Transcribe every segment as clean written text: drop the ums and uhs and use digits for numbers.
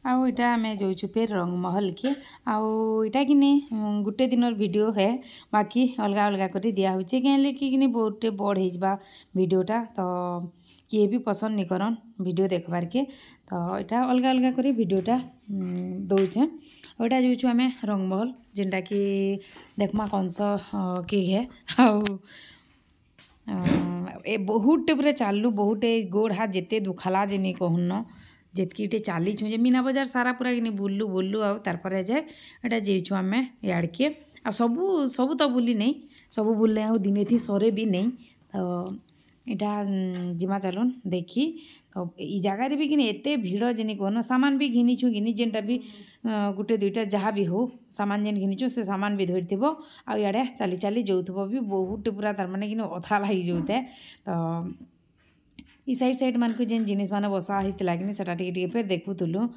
आउ इटा आम जाऊँ फिर रंगमहल के आईटा कि गोटे दिन वीडियो है बाकी अलग अलग कर दिखाई कहीं बहुत बड़ हो वीडियोटा तो किए भी पसंद नहीं करन वीडियो देखबार के तो यहाँ अलग अलग कर वीडियोटा दौचे और यहाँ जाऊँ आम रंगमहल जेनटा कि देखमा कंस कि है बहुत पूरा चालू बहुत गोड़ हाथ जिते दुखाला जे नहीं कहून जितकी चली छुँ मीना बजार सारा पूरा कि बुल्लु बुल्लु आर जाए यहाँ जाइछु आम इड़ के आ सबू सबू तो बुली नहीं सबू बुलने आ दिने थी सरे भी नहीं तो यहाँ जिमा चलन देखी तो ई जगार भी कि एत भिड़ जे कहन सामान भी घिनीछु घिनी जेनटा भी गोटे दुईटा जहाँ भी हो सामान जेन घिनीछु से सामान भी धरथिब आड़े चली चली जाऊथब भी बहुत पूरा तार माने कि अथा लगी जाऊे तो ई साइड साइड मान को जेन जिनिस मान बसा होता कि सेटा टिके फिर देखुलु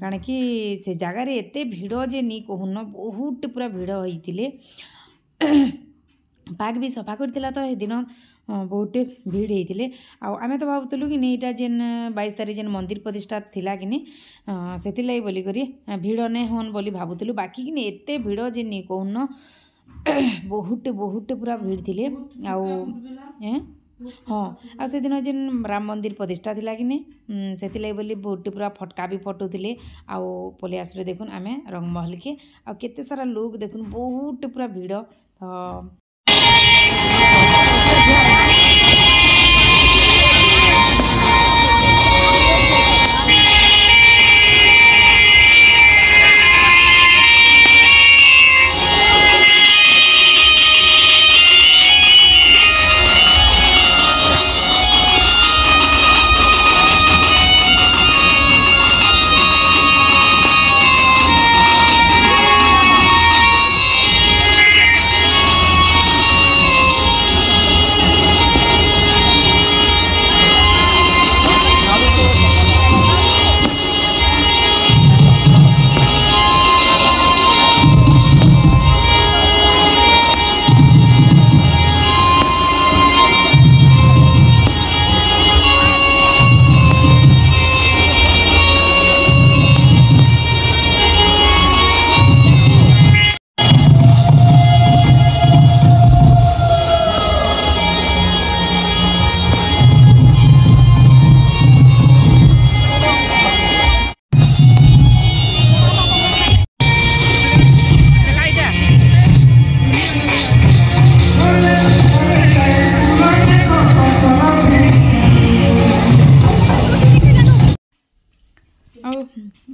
कण कि से जगार एत भिड़ जे नहीं कहून बहुत पूरा भिड़ होते पाग भी सफा करथिला तो दिन बहुत भीड़ होते आम तो भावुलु कि यहाँ जेन 22 तारीख जेन मंदिर प्रतिष्ठा थिला कि से लगी बोलिक भीड़ नहीं हन बोली भावुलु बाकी कि एत भिड़ जे नहीं कहून बहुत बहुत पूरा भीड़ थिले हाँ आ से दिन जेन राम मंदिर प्रतिष्ठा थिला कि से बोली बहुत पूरा फटका भी फटुले आउ पलि आसले देखुन आम रंगमहल के आ केते सारा लोग देखुन बहुत पूरा भीड़ तो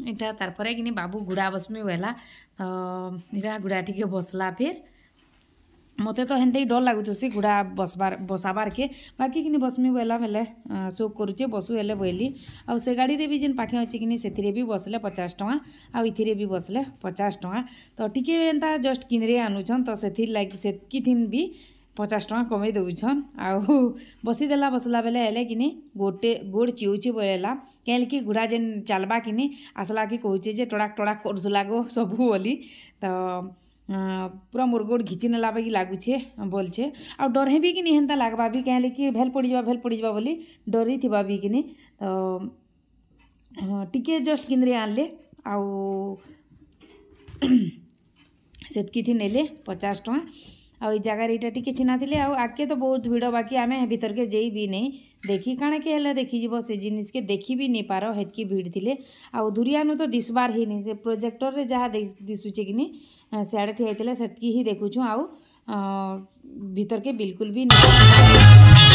इटा तारपर कि बाबू गुड़ा बसमी वेला तो इटा गुड़ा टी बसला फिर मत तो हेन्ते डर लगुसी गुड़ा बसाबार के बाकी कि बसमी वेला बेले शोक करुचे बसु हेले बोली आउ से गाड़ी रे भी जेन पाखे अच्छी कि से भी बसले 50 टଙ୍କା आउ इथिरे भी बसले 50 टଙ୍କା तो टिके एंता जस्ट किनरे आनुछन तो से लगी से थिन भी 50 टଙ୍କା कमे दौछन आउ बसीदेला बसला बेले हेले कि गोटे गोड़ चिउची बोला कहीं गुड़ा जेन चलबा कि आसला कि कहे जे टड़ाक टड़ाक करुला गो सबू बोली तो पूरा मोर गोड़ घिची नेला बाकी लगुचे बोलचे आ डर भी कि हेन्ता लगवा भी कहें कि भेल पड़ जा बोली डरी थी भी कि तो टिके जस्ट किनरे आनले आउ सेतकी थी नेले 50 टଙ୍କା आ जगार यहाँ टी चिन्हा थे आगे तो बहुत भिड़ बाकी आम भीतर के जाई भी नहीं देखी काण के हेल्ला देखीज से जिनिस के देखी भी नहीं पार हेतकी भीड़ थे आ दुरियानु तो दिसबार ही नहीं से प्रोजेक्टर रे जहाँ दिशुचे कि सियाड़े ठिया से ही देखुछु आउ भीतर के बिल्कुल भी नहीं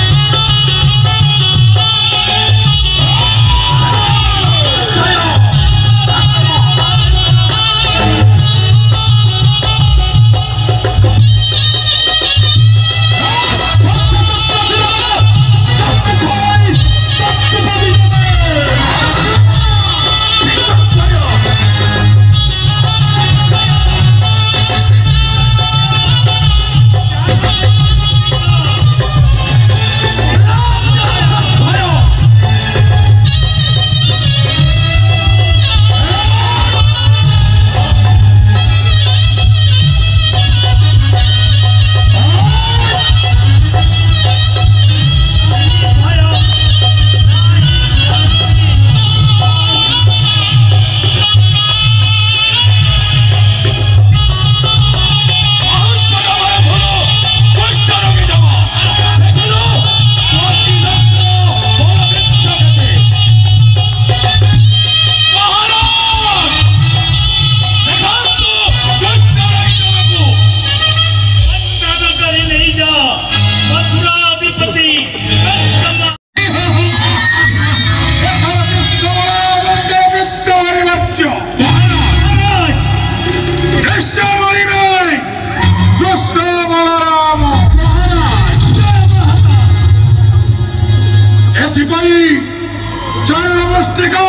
मुष्टिका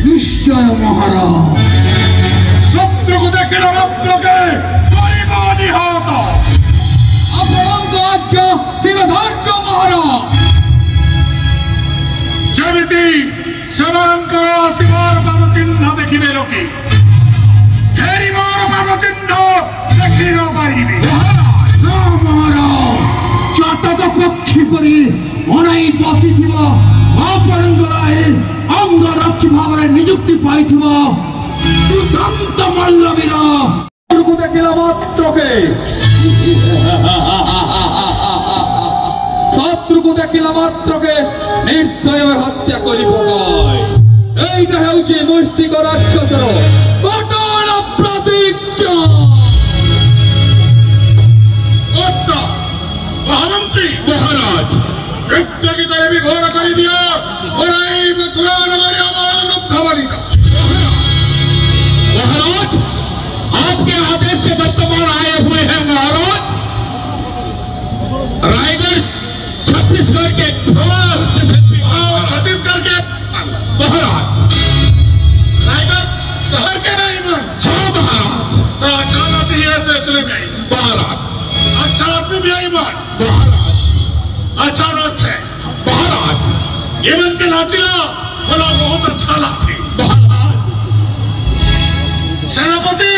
निश्चय महाराज शत्रु को देखिला मात्र के निहत शिवधार्य महाराज जमिति सेमानंकर शिवार पाद चिन्ह देखिबे लोके फेरी मोर पाद चिन्ह देखि न पारिबे ना महाराज चातक पक्षी परि अनाई बसिथिबो अपरंगराए अंगरक्षी भावरे नियुक्ति पाइथिबो दुर्दांत मल्लवीर को देखिला मात्रके शत्रु को देखिला मात्रके निर्दय हत्या करि पकाय एइटा हेउछि मुष्टिक राक्षसर कठोर प्रतिज्ञा ओत्ता महामंत्री महाराज कृत्य की तरह भी घोर कर दिया और महाराज आपके आदेश से वर्तमान आए हुए हैं महाराज रायगढ़ छत्तीसगढ़ के छत्तीसगढ़ के महाराज रायगढ़ शहर के नहीं हाँ महाराज तो अचानक ही ऐसे चले गए महाराज अच्छा आदमी भी आई महाराज अचानक से महाराज ये मन के नाचिला बोला बहुत अच्छा लागते महाराज सेनापति